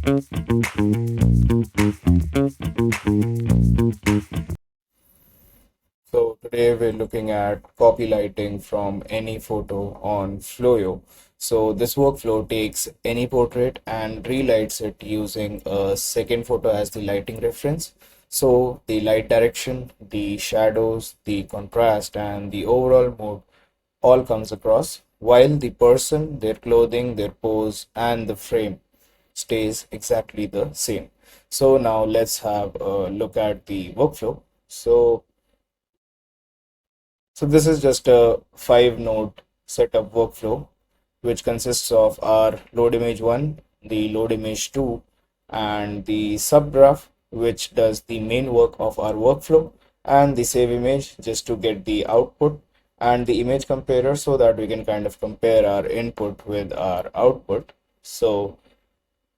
So today we're looking at copy lighting from any photo on Floyo. So this workflow takes any portrait and relights it using a second photo as the lighting reference. So the light direction, the shadows, the contrast, and the overall mood all comes across, while the person, their clothing, their pose, and the frame stays exactly the same. So now let's have a look at the workflow. So this is just a 5 node setup workflow, which consists of our load image 1, the load image 2, and the subgraph, which does the main work of our workflow, and the save image just to get the output, and the image comparer so that we can kind of compare our input with our output. So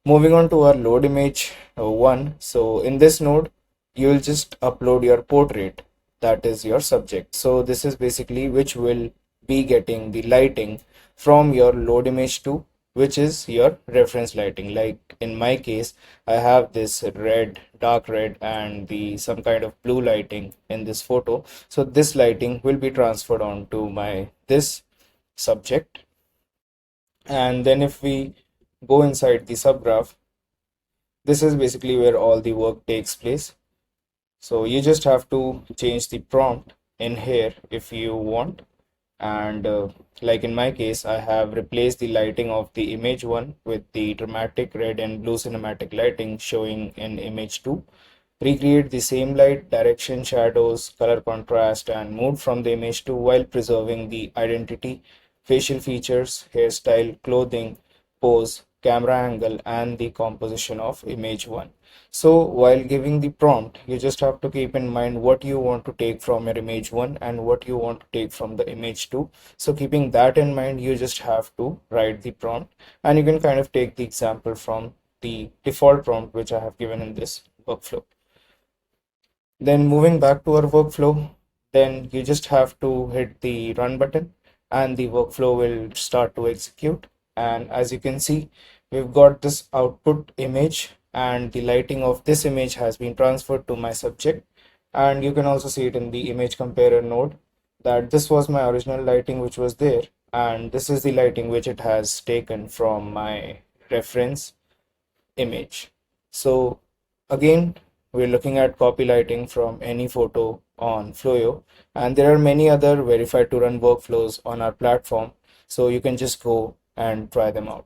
moving on to our load image 1. So in this node, you will just upload your portrait, that is your subject. So this is basically which will be getting the lighting from your load image 2, which is your reference lighting. Like in my case, I have this red, dark red, and the some kind of blue lighting in this photo. So this lighting will be transferred onto my this subject. And then if we go inside the subgraph, this is basically where all the work takes place. So you just have to change the prompt in here if you want. And like in my case, I have replaced the lighting of the image 1 with the dramatic red and blue cinematic lighting showing in image 2. Recreate the same light, direction, shadows, color contrast, and mood from the image 2 while preserving the identity, facial features, hairstyle, clothing, pose, camera angle, and the composition of image 1. So while giving the prompt, you just have to keep in mind what you want to take from your image 1 and what you want to take from the image 2. So keeping that in mind, you just have to write the prompt, and you can kind of take the example from the default prompt which I have given in this workflow. Then moving back to our workflow, then you just have to hit the run button and the workflow will start to execute. And as you can see, we've got this output image and the lighting of this image has been transferred to my subject. And you can also see it in the image comparer node that this was my original lighting which was there, and this is the lighting which it has taken from my reference image. So again, we're looking at copy lighting from any photo on Floyo, and there are many other verified to run workflows on our platform, so you can just go and try them out.